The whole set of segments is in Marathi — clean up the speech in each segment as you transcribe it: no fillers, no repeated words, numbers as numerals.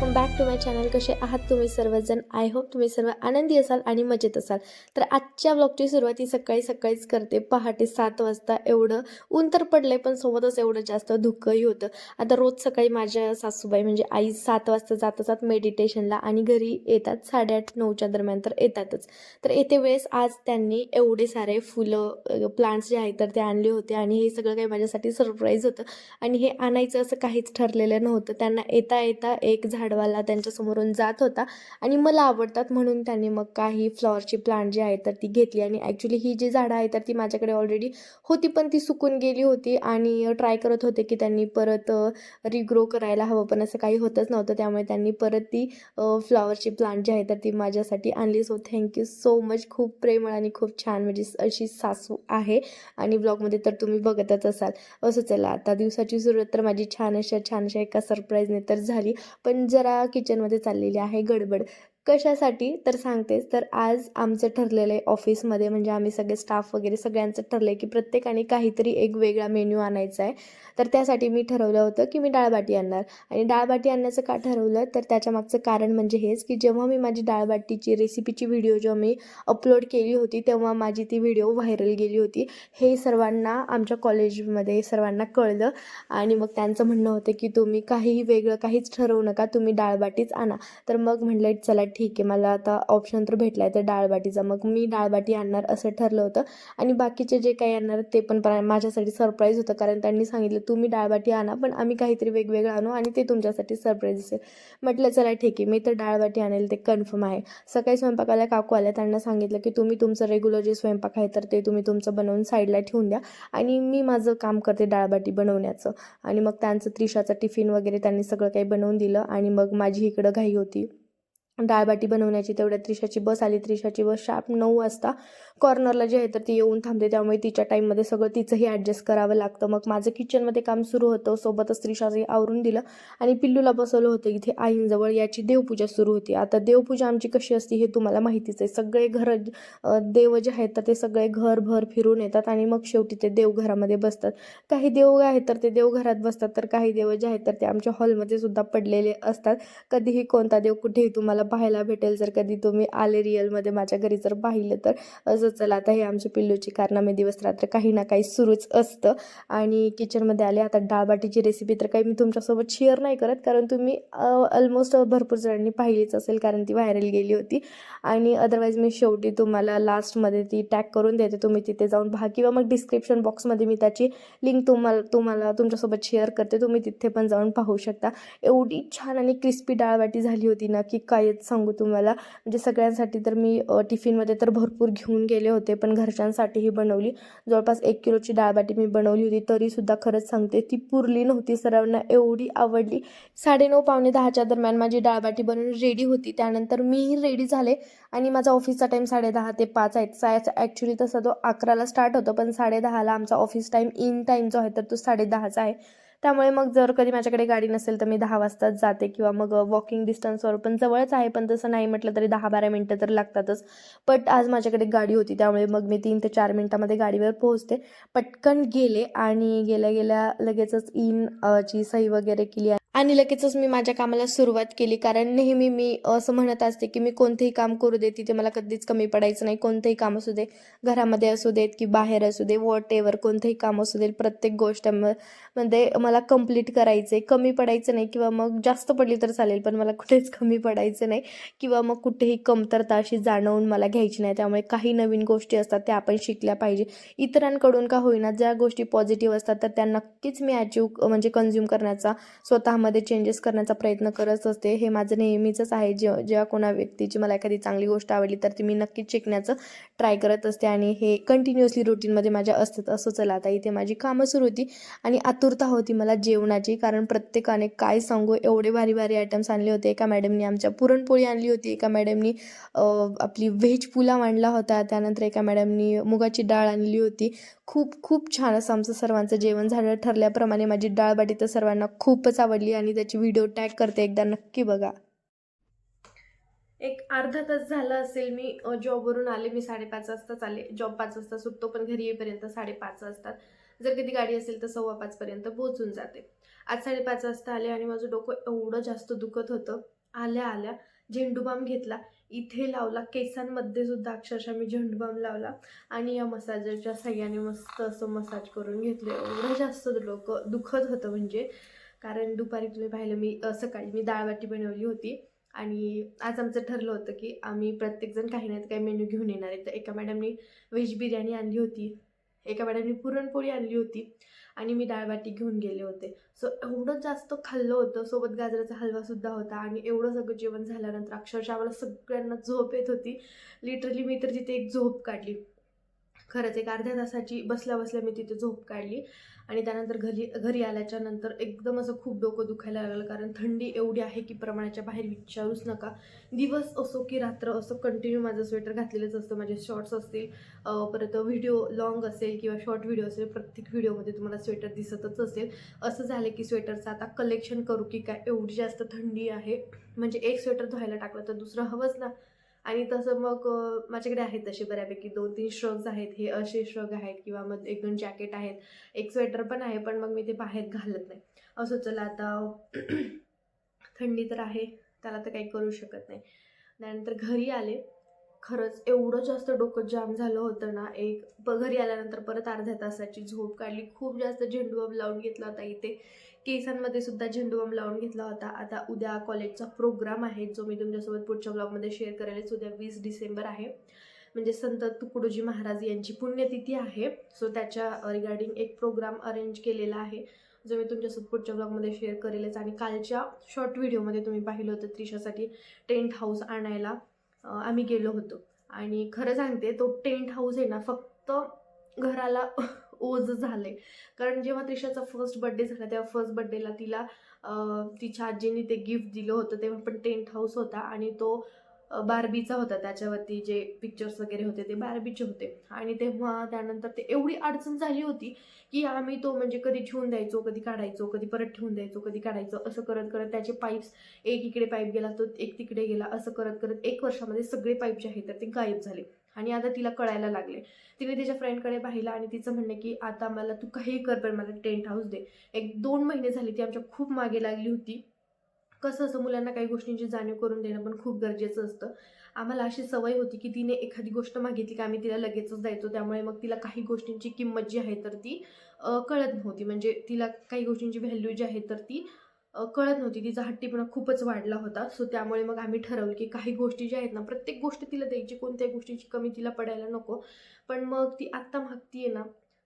Welcome back to my channel. कसे आहात तुम्ही सर्वजण? आय होप तुम्ही सर्व आनंदी असाल आणि मजेत असाल. तर आजच्या ब्लॉगची सुरुवात ही सकाळीच करते. पहाटे 7 वाजता. एवढं ऊन तर पडलंय पण सोबतच एवढं जास्त धुकंही होतं. आता रोज सकाळी माझ्या सासूबाई म्हणजे आई 7 वाजता जात असतात मेडिटेशनला आणि घरी येतात 8:30-9च्या दरम्यान तर येतातच. तर येते वेळेस आज त्यांनी एवढे सारे फुलं प्लांट्स जे आहेत तर ते आणले होते आणि हे सगळं काही माझ्यासाठी सरप्राईज होतं आणि हे आणायचं असं काहीच ठरलेलं नव्हतं. त्यांना येता येता एक झाडवाला त्यांच्यासमोरून जात होता आणि मला आवडतात म्हणून त्यांनी मग काही फ्लॉवरची प्लांट जी आहेत तर ती घेतली आणि ॲक्च्युली ही जी झाडं आहेत तर ती माझ्याकडे ऑलरेडी होती पण ती सुकून गेली होती आणि ट्राय करत होते की त्यांनी परत रिग्रो करायला हवं पण असं काही होतच नव्हतं. त्यामुळे त्यांनी परत ती फ्लॉवरची प्लांट जी आहे तर ती माझ्यासाठी आणली. So thank you so much. खूप प्रेमळ आणि खूप छान म्हणजे अशी सासू आहे आणि ब्लॉगमध्ये तर तुम्ही बघतच असाल. असं चला आता दिवसाची सुरुवात तर माझी छानशा एका सरप्राईजने तर झाली. पण जरा किचनमध्ये चाललेली आहे गडबड. कशासाठी तर सांगतेच. तर आज आमचं ठरलेलं आहे ऑफिसमध्ये म्हणजे आम्ही सगळे स्टाफ वगैरे सगळ्यांचं ठरलं आहे की प्रत्येकाने काहीतरी एक वेगळा मेन्यू आणायचा आहे. तर त्यासाठी मी ठरवलं होतं की मी डाळबाटी आणणार आणि डाळबाटी आणण्याचं का ठरवलं तर त्याच्यामागचं कारण म्हणजे हेच की जेव्हा मी माझी डाळबाटीची रेसिपीची व्हिडिओ जेव्हा मी अपलोड केली होती तेव्हा माझी ती व्हिडिओ व्हायरल गेली होती. हे सर्वांना आमच्या कॉलेजमध्ये सर्वांना कळलं आणि मग त्यांचं म्हणणं होतं की तुम्ही काहीही वेगळं काहीच ठरवू नका, तुम्ही डाळबाटीच आणा. तर मग म्हटलं चला ठीक आहे, मला आता ऑप्शन तर भेटला आहे तर डाळबाटीचा. मग मी डाळबाटी आणणार असं ठरलं होतं आणि बाकीचे जे काही आणणार ते पण माझ्यासाठी सरप्राईज होतं कारण त्यांनी सांगितलं तुम्ही डाळबाटी आणा पण आम्ही काहीतरी वेगवेगळं आणू आणि ते तुमच्यासाठी सरप्राईज असेल. म्हटलं चला ठीक आहे, मी तर डाळबाटी आणेल ते कन्फर्म आहे. सकाळी स्वयंपाकाला काकू आल्या, त्यांना सांगितलं की तुम्ही तुमचं रेग्युलर जे स्वयंपाक आहे तर ते तुम्ही तुमचं बनवून साईडला ठेवून द्या आणि मी माझं काम करते डाळबाटी बनवण्याचं. आणि मग त्यांचं त्रिशाचा टिफिन वगैरे त्यांनी सगळं काही बनवून दिलं आणि मग माझी इकडं घाई होती डाळबाटी बनवण्याची. तेवढ्या त्रिशाची बस आली. त्रिशाची बस शार्प 9 वाजता कॉर्नरला जे आहे तर ती येऊन थांबते त्यामुळे तिच्या टाईममध्ये सगळं तिचंही ॲडजस्ट करावं लागतं. मग माझं किचनमध्ये काम सुरू होतं, सोबतच त्रिशाचंही आवरून दिलं आणि पिल्लूला बसवलं होतं इथे आईंजवळ. याची देवपूजा सुरू होती. आता देवपूजा आमची कशी असते हे तुम्हाला माहितीच आहे. सगळे देव जे आहेत तर ते सगळे घरभर फिरून येतात आणि मग शेवटी ते देवघरामध्ये बसतात. काही देव आहेत तर ते देवघरात बसतात तर काही देव जे आहेत तर ते आमच्या हॉलमध्ये सुद्धा पडलेले असतात. कधीही कोणता देव कुठेही तुम्हाला पाहायला भेटेल. जर कधी तुम्ही आले रिअलमध्ये माझ्या घरी जर पाहिलं तर. असं चला आता हे आमच्या पिल्लूची कारनामे दिवस रात्र काही ना काही सुरूच असतं. आणि किचनमध्ये आले. आता डाळबाटीची रेसिपी तर काही मी तुमच्यासोबत शेअर नाही करत कारण तुम्ही ऑलमोस्ट भरपूर जणांनी पाहिलीच असेल कारण ती व्हायरल गेली होती आणि अदरवाईज मी शेवटी तुम्हाला लास्टमध्ये ती टॅग करून देते, तुम्ही तिथे जाऊन पहा किंवा मग डिस्क्रिप्शन बॉक्समध्ये मी त्याची लिंक तुम्हाला तुमच्यासोबत शेअर करते, तुम्ही तिथे पण जाऊन पाहू शकता. एवढी छान आणि क्रिस्पी डाळबाटी झाली होती ना की कायच सांगू तुम्हाला. म्हणजे सगळ्यांसाठी तर मी टिफिनमध्ये तर भरपूर घेऊन गेले होते पण घरच्यांसाठीही बनवली. जवळपास 1 किलोची डाळबाटी मी बनवली होती तरीसुद्धा खरंच सांगते ती पुरली नव्हती. सर्वांना एवढी आवडली. 9:30 पावणे 10च्या दरम्यान माझी डाळबाटी बनवून रेडी होती. त्यानंतर मीही रेडी झाले आणि माझा ऑफिसचा टाईम 10:30 ते 5 आहे. ॲक्च्युली तसा तो 11ला स्टार्ट होतो पण 10:30ला आमचा ऑफिस टाईम इन टाईम जो आहे तर तो 10:30चा आहे. त्यामुळे मग जर कधी माझ्याकडे गाडी नसेल तर मी 10 वाजताच जाते किंवा मग वॉकिंग डिस्टन्सवर पण जवळच आहे पण तसं नाही म्हटलं तरी 10-12 मिनटं तर लागतातच. बट आज माझ्याकडे गाडी होती त्यामुळे मग मी 3 ते 4 मिनटामध्ये गाडीवर पोहोचते. पटकन गेले आणि गेल्या लगेचच ची सही वगैरे केली आणि लगेचच मी माझ्या कामाला सुरुवात केली कारण नेहमी मी असं म्हणत असते की मी कोणतेही काम करू दे तिथे मला कधीच कमी पडायचं नाही. कोणतेही काम असू दे, घरामध्ये असू देत की बाहेर असू दे, वॉट एव्हर कोणतेही काम असू दे, प्रत्येक गोष्ट मध्ये मला कंप्लीट करायचं आहे. कमी पडायचं नाही किंवा मग जास्त पडली तर चालेल पण मला कुठेच कमी पडायचं नाही किंवा मग कुठेही कमतरता अशी जाणवून मला घ्यायची नाही. त्यामुळे काही नवीन गोष्टी असतात त्या आपण शिकल्या पाहिजे. इतरांकडून का होईना ज्या गोष्टी पॉझिटिव्ह असतात तर त्या नक्कीच मी अचीव म्हणजे कन्झ्युम करण्याचा स्वतःमध्ये चेंजेस करण्याचा प्रयत्न करत असते. हे माझं नेहमीचंच आहे. जेव्हा कोणा व्यक्तीची मला एखादी चांगली गोष्ट आवडली तर ती मी नक्कीच शिकण्याचं ट्राय करत असते आणि हे कंटिन्युअसली रुटीनमध्ये माझ्या असतात. असं चला आता इथे माझी कामं सुरू होती आणि आतुरता होती मला जेवणाची कारण प्रत्येकाने काय सांगू एवढे भारी भारी आयटम्स आणले होते. एका मॅडमनी आमच्या पुरणपोळी आणली होती, एका मॅडमनी आपली व्हेज पुलाव आणला होता, त्यानंतर एका मॅडमनी मुगाची डाळ आणली होती. खूप छान असं आमचं सर्वांचं जेवण झालं. ठरल्याप्रमाणे माझी डाळबाटी तर सर्वांना खूपच आवडली आणि त्याची व्हिडिओ टॅग करते, एकदा नक्की बघा. एक अर्धा तास झाला असेल मी जॉबवरून आले. मी 5:30 वाजताच आले. जॉब 5 वाजता सुटतो, पण घरी येईपर्यंत 5:30 वाजतात. जर कधी गाडी असेल तर 5:15 पर्यंत पोहोचून जाते. आज 5:30 वाजता आले आणि माझं डोकं एवढं जास्त दुखत होतं. आल्या-आल्या झेंडूबाम घेतला. इथे लावला, केसांमध्ये सुद्धा अक्षरशः मी झेंडूबाम लावला आणि या मसाजरच्या साहाय्याने मस्त असं मसाज करून घेतलं. एवढं जास्त डोकं दुखत होतं म्हणजे, कारण दुपारी तुम्ही पाहिलं सकाळी मी डाळ-बाटी बनवली होती आणि आज आमचं ठरलं होतं की आम्ही प्रत्येकजण काही ना काही मेनू घेऊन येणार आहे. तर एका मॅडमनी व्हेज बिर्याणी आणली होती, एका मॅडमनी पुरणपोळी आणली होती आणि मी डाळ-बाटी घेऊन गेले होते. सो एवढं जास्त खाल्लं होतं, सोबत गाजराचा हलवासुद्धा होता आणि एवढं सगळं जेवण झाल्यानंतर अक्षरशः आम्हाला सगळ्यांना झोप येत होती. लिटरली मी तर तिथे एक झोप काढली. खरंच एक अर्ध्या तासाची बसल्या-बसल्या मी तिथे झोप काढली आणि त्यानंतर घरी घरी आल्याच्या नंतर एकदम असं खूप डोकं दुखायला लागलं, कारण थंडी एवढी आहे की प्रमाणाच्या बाहेर विचारूच नका. दिवस असो की रात्र असो कंटिन्यू माझं स्वेटर घातलेलंच असतं. माझे शॉर्ट्स असतील, परत व्हिडिओ लाँग असेल किंवा शॉर्ट व्हिडिओ असेल, प्रत्येक व्हिडिओमध्ये तुम्हाला स्वेटर दिसतच असेल. असं झालं की स्वेटरचं आता कलेक्शन करू की काय, एवढी जास्त थंडी आहे. म्हणजे एक स्वेटर धुवायला टाकलं तर दुसरं हवंच ना. आणि तसं मग माझ्याकडे आहेत तसे बऱ्यापैकी 2-3 श्रग्स आहेत. हे असे श्रग आहेत किंवा मग 1-2 जॅकेट आहेत. एक स्वेटर पण आहे, पण मग मी ते बाहेर घालत नाही. असं चला आता थंडी तर आहे, त्याला तर काही करू शकत नाही. त्यानंतर घरी आले. खरंच एवढं जास्त डोकं जाम झालं होतं ना, घरी आल्यानंतर परत अर्ध्या तासाची झोप काढली. खूप जास्त झेंडूबाम लावून घेतला होता इथे. केसांमध्ये सुद्धा झेंडूबाम लावून घेतला होता. आता उद्या कॉलेजचा प्रोग्राम आहे, जो मी तुमच्यासोबत पुढच्या ब्लॉगमध्ये शेअर करेलच. उद्या 20 डिसेंबर आहे. म्हणजे संत तुकडोजी महाराज यांची पुण्यतिथी आहे. सो त्याच्या रिगार्डिंग एक प्रोग्राम अरेंज केलेला आहे, जो मी तुमच्यासोबत पुढच्या ब्लॉगमध्ये शेअर करेलच. आणि कालच्या शॉर्ट व्हिडिओमध्ये तुम्ही पाहिलं होतं त्रिशासाठी टेंट हाऊस आणायला आम्ही गेलो होतो. आणि खरं सांगते, तो टेंट हाऊस आहे ना, फक्त घराला ओझं झाले. कारण जेव्हा त्रिशाचा फर्स्ट बड्डे झाला तेव्हा फर्स्ट बड्डेला तिला तिच्या आजीने ते गिफ्ट दिलं होतं, तेव्हा पण टेंट हाऊस होता आणि तो बार्बीचा होता. त्याच्यावरती जे पिक्चर्स वगैरे होते ते बार्बीचे होते. आणि तेव्हा त्यानंतर ते एवढी अडचण झाली होती की आम्ही तो म्हणजे कधी ठेवून द्यायचो, कधी काढायचो, कधी परत ठेवून द्यायचो, कधी काढायचो, असं करत करत त्याचे पाईप्स, एक इकडे पाईप गेला तो एक तिकडे गेला, असं करत करत 1 वर्षामध्ये सगळे पाईप जे आहेत तर ते गायब झाले. आणि आता तिला कळायला लागले. तिने तिच्या फ्रेंडकडे पाहिलं आणि तिचं म्हणणं की आता मला तू काहीही कर, पण मला टेंट हाऊस दे. 1-2 महिने झाले ती आमच्या खूप मागे लागली होती. कसं असं मुलांना काही गोष्टींची जाणीव करून देणं पण खूप गरजेचं असतं. आम्हाला अशी सवय होती की तिने एखादी गोष्ट मागितली की आम्ही तिला लगेचच द्यायचो. त्यामुळे मग तिला काही गोष्टींची किंमत जी आहे तर ती कळत नव्हती. म्हणजे तिला काही गोष्टींची व्हॅल्यू जी आहे तर ती कळत नव्हती. तिचा हट्टीपणा खूपच वाढला होता. सो त्यामुळे मग आम्ही ठरवलं की काही गोष्टी ज्या आहेत ना, प्रत्येक गोष्ट तिला द्यायची, कोणत्याही गोष्टीची कमी तिला पडायला नको. पण मग ती आत्ता मागती आहे ना,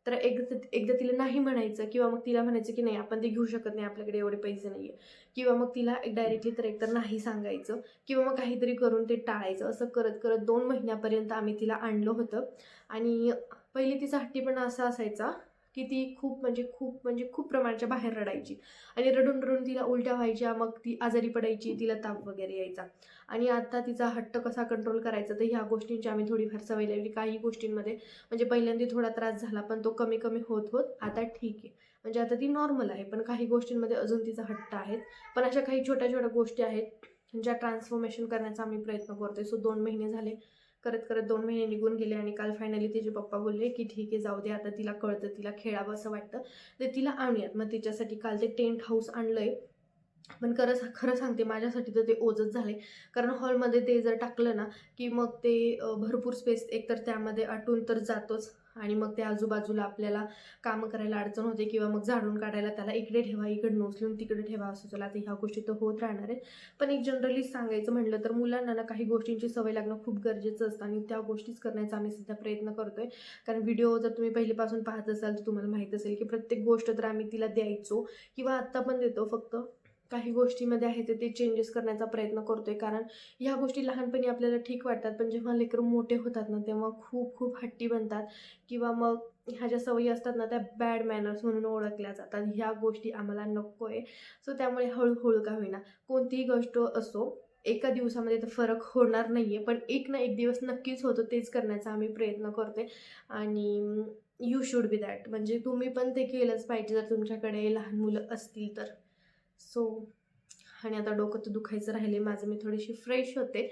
तर एकदा तिला नाही म्हणायचं किंवा मग तिला म्हणायचं की नाही आपण ते घेऊ शकत नाही, आपल्याकडे एवढे पैसे नाही आहे, किंवा मग तिला डायरेक्टली तर एकतर नाही सांगायचं किंवा मग काहीतरी करून ते टाळायचं. असं करत करत 2 महिन्यापर्यंत आम्ही तिला आणलं होतं. आणि पहिली तिचा हट्टीपणा असा असायचा की ती खूप प्रमाणाच्या बाहेर रडायची आणि रडून रडून तिला उलट्या व्हायच्या, मग ती आजारी पडायची, तिला ताप वगैरे यायचा. आणि आता तिचा हट्ट कसा कंट्रोल करायचा, तर ह्या गोष्टींची आम्ही थोडीफार सवय लावली. काही गोष्टींमध्ये म्हणजे पहिल्यांदा थोडा त्रास झाला, पण तो कमी कमी होत होत आता ठीक आहे. म्हणजे आता ती नॉर्मल आहे. पण काही गोष्टींमध्ये अजून तिचा हट्ट आहे. पण अशा काही छोट्या छोट्या गोष्टी आहेत ज्या ट्रान्सफॉर्मेशन करण्याचा आम्ही प्रयत्न करतोय. सो 2 महिने झाले, करत करत 2 महिने निघून गेले आणि काल फायनली तिचे पप्पा बोलले की ठीक आहे, जाऊ दे, आता तिला कळतं, तिला खेळावं असं वाटतं, तर तिला आणूयात. मग तिच्यासाठी काल ते टेंट हाऊस आणलंय. पण खरं सांगते, माझ्यासाठी तर ते ओझंच झाले. कारण हॉलमध्ये ते जर टाकलं ना की मग ते भरपूर स्पेस एकतर त्यामध्ये अटून तर जातोच आणि मग ते आजूबाजूला आपल्याला कामं करायला अडचण होते किंवा मग झाडून काढायला त्याला इकडे ठेवा, इकडे उचलून तिकडे ठेवा, असं चला आता ह्या गोष्टी तर होत राहणार आहेत. पण एक जनरली सांगायचं म्हटलं तर मुलांना ना काही गोष्टींची सवय लागणं खूप गरजेचं असतं आणि त्या गोष्टीच करण्याचा आम्ही सध्या प्रयत्न करतोय. कारण व्हिडिओ जर तुम्ही पहिल्यापासून पाहत असाल तर तुम्हाला माहीत असेल की प्रत्येक गोष्ट तर आम्ही तिला द्यायचो किंवा आत्ता पण देतो, फक्त काही गोष्टीमध्ये आहे ते चेंजेस करण्याचा प्रयत्न करतोय. कारण ह्या गोष्टी लहानपणी आपल्याला ठीक वाटतात, पण जेव्हा लेकरं मोठे होतात ना तेव्हा खूप खूप हट्टी बनतात किंवा मग ह्या ज्या सवयी असतात ना त्या बॅड मॅनर्स म्हणून ओळखल्या जातात. ह्या गोष्टी आम्हाला नको आहे. सो त्यामुळे हळूहळू का होईना कोणतीही गोष्ट असो, एका दिवसामध्ये तर फरक होणार नाही आहे, पण एक ना एक दिवस नक्कीच होतो. तेच करण्याचा आम्ही प्रयत्न करतोय आणि यू शुड बी दॅट. म्हणजे तुम्ही पण ते केलंच पाहिजे जर तुमच्याकडे लहान मुलं असतील तर. सो आणि आता डोकं तर दुखायचं राहिले माझं, मी थोडीशी फ्रेश होते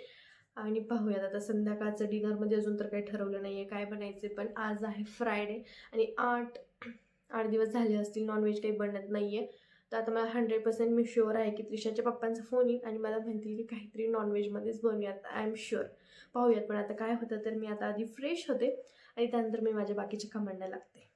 आणि पाहूयात आता संध्याकाळचं डिनरमध्ये अजून तर काही ठरवलं नाही आहे काय बनायचे, पण आज आहे फ्रायडे आणि 8 दिवस झाले असतील नॉनव्हेज काही बनत नाही आहे. तर आता मला 100% मी शुअर आहे की त्रिशाच्या पप्पांचा फोन येईल आणि मला म्हणतील की काहीतरी नॉनव्हेजमध्येच बनवूयात. I am sure. पाहूयात, पण आता काय होतं तर मी आता आधी फ्रेश होते आणि त्यानंतर मी माझ्या बाकीच्या कामांना लागते.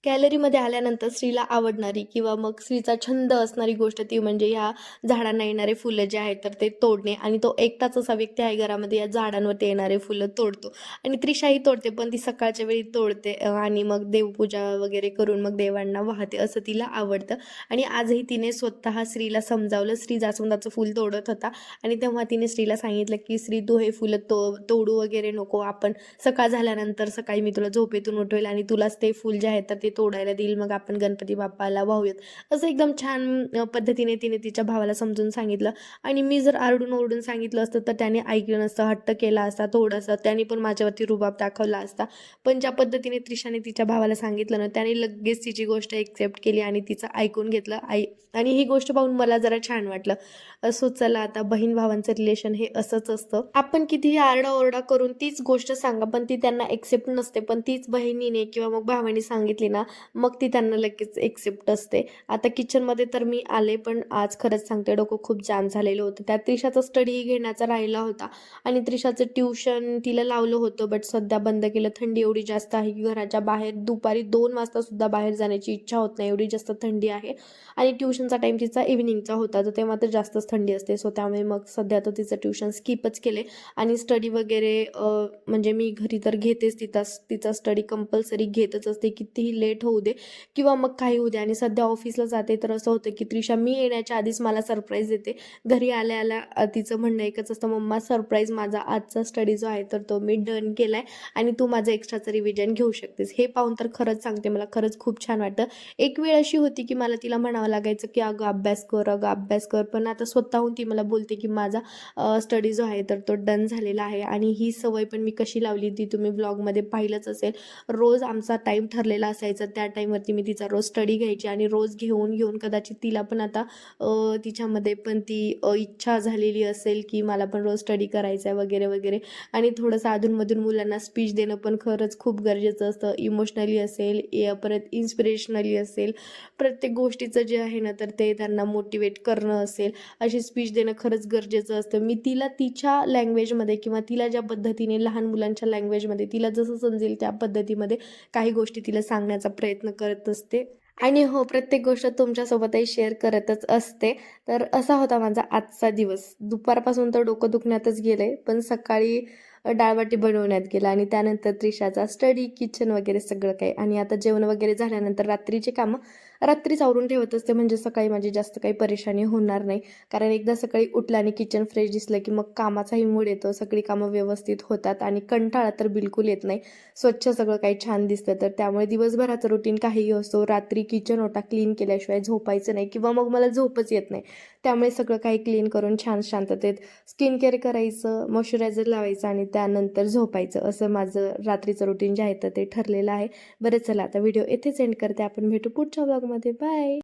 गॅलरीमध्ये आल्यानंतर स्त्रीला आवडणारी किंवा मग स्त्रीचा छंद असणारी गोष्ट ती म्हणजे ह्या झाडांना येणारे फुलं जे आहेत तर ते तोडणे. आणि तो एकटाच असा व्यक्ती आहे घरामध्ये या झाडांवरती येणारे फुलं तोडतो. आणि त्रिशाही तोडते, पण ती सकाळच्या वेळी तोडते आणि मग देवपूजा वगैरे करून मग देवांना वाहते, असं तिला आवडतं. आणि आजही तिने स्वतः स्त्रीला समजावलं. स्त्री जास्वंदाचं फुल तोडत होता आणि तेव्हा तिने स्त्रीला सांगितलं की स्त्री तू हे फुलं तोडू वगैरे नको, आपण सकाळ झाल्यानंतर सकाळी मी तुला झोपेतून उठवेल आणि तुलाच ते फुल जे आहे तर ते तोडायला देईल, मग आपण गणपती बाप्पाला वाहूयात, असं एकदम छान पद्धतीने तिने तिच्या भावाला समजून सांगितलं. आणि मी जर आरडून ओरडून सांगितलं असतं तर त्याने ऐकलं नसतं, हट्ट केला असता थोडंसं, त्याने पण माझ्यावरती रुबाब दाखवला असता. पण ज्या पद्धतीने त्रिशाने तिच्या भावाला सांगितलं ना, त्याने लगेच तिची गोष्ट एक्सेप्ट केली आणि तिचं ऐकून घेतलं. आणि ही गोष्ट पाहून मला जरा छान वाटलं. असो, चला आता बहीण भावांचं रिलेशन हे असंच असतं. आपण कितीही आरडाओरडा करून तीच गोष्ट सांगा पण ती त्यांना एक्सेप्ट नसते, पण तीच बहिणीने किंवा मग भावाने सांगितली ना, मग ती त्यांना लगेच एक्सेप्ट असते. आता किचनमध्ये तर मी आले, पण आज खरंच सांगते डोकं खूप जाम झालेलं होतं. त्यात त्रिशाचा स्टडी घेण्याचा राहिला होता आणि त्रिशाचं ट्युशन तिला लावलं होतं, बट सध्या बंद केलं. थंडी एवढी जास्त आहे की घराच्या बाहेर दुपारी 2 वाजता सुद्धा बाहेर जाण्याची इच्छा होत नाही, एवढी जास्त थंडी आहे. आणि ट्युशनचा टाईम तिचा इव्हिनिंगचा होता, तर तेव्हा तर जास्तच थंडी असते. सो त्यामुळे मग सध्या तर तिचं ट्युशन स्किपच केले. आणि स्टडी वगैरे म्हणजे मी घरी तर घेतेच, तिचा स्टडी कंपल्सरी घेतच असते, कितीही लेट होऊ दे किंवा मग काही होऊ दे. आणि सध्या ऑफिसला जाते तर असं होतं की त्रिशा मी येण्याच्या आधीच मला सरप्राईज देते. घरी आल्या आल्या तिचं म्हणणं एकच असतं, मम्मा सरप्राईज माझा आजचा स्टडी जो आहे तर तो मी डन केलाय आणि तू माझं एक्स्ट्राचं रिव्हिजन घेऊ शकतेस. हे पाहून तर खरंच सांगते मला खरंच खूप छान वाटतं. एक वेळ अशी होती की मला तिला म्हणावं लागायचं की अगं अभ्यास कर, अगं अभ्यास कर, पण आता स्वतःहून ती मला बोलते की माझा स्टडी जो आहे तर तो डन झालेला आहे. आणि ही सवय पण मी कशी लावली ती तुम्ही ब्लॉगमध्ये पाहिलंच असेल. रोज आमचा टाईम ठरलेला असायचा, त्या टाईमवरती मी तिचा रोज स्टडी घ्यायची आणि रोज घेऊन घेऊन कदाचित तिला पण आता तिच्यामध्ये पण ती इच्छा झालेली असेल की मला पण रोज स्टडी करायचा आहे वगैरे वगैरे. आणि थोडंसं अधूनमधून मुलांना स्पीच देणं पण खरंच खूप गरजेचं असतं. इमोशनली असेल, परत इन्स्पिरेशनली असेल, प्रत्येक गोष्टीचं जे आहे ना तर ते त्यांना मोटिवेट करणं असेल, अशी स्पीच देणं खरंच गरजेचं असतं. मी तिला तिच्या लँग्वेजमध्ये किंवा तिला ज्या पद्धतीने लहान मुलांच्या लँग्वेजमध्ये तिला जसं समजेल त्या पद्धतीमध्ये काही गोष्टी तिला सांगण्याचा प्रयत्न करत असते. आणि हो, प्रत्येक गोष्ट तुमच्यासोबतही शेअर करतच असते. तर असा होता माझा आजचा दिवस. दुपारपासून तर डोकं दुखण्यातच गेलंय, पण सकाळी डाळबाटी बनवण्यात गेला आणि त्यानंतर त्रिशाचा स्टडी, किचन वगैरे सगळं काही. आणि आता जेवण वगैरे झाल्यानंतर रात्रीचे कामं रात्रीच आवरून ठेवत असते, म्हणजे सकाळी माझी जास्त काही परेशानी होणार नाही. कारण एकदा सकाळी उठलं आणि किचन फ्रेश दिसलं की मग कामाचाही मूड येतो, सगळी कामं व्यवस्थित होतात आणि कंटाळा तर बिलकुल येत नाही. स्वच्छ सगळं काही छान दिसतं, तर त्यामुळे दिवसभराचं रुटीन काहीही असो, रात्री किचन ओटा क्लीन केल्याशिवाय झोपायचं नाही किंवा मग मला झोपच येत नाही. त्यामुळे सगळं काही क्लीन करून छान शांततेत स्किन केअर करायचं, मॉइश्चरायझर लावायचं आणि त्यानंतर झोपायचं, असं माझं रात्रीचं रुटीन जे आहे तर ते ठरलेलं आहे. बरं चला, आता व्हिडिओ येथेच एंड करते. आपण भेटू पुढच्या व्लॉगमध्ये. बाय.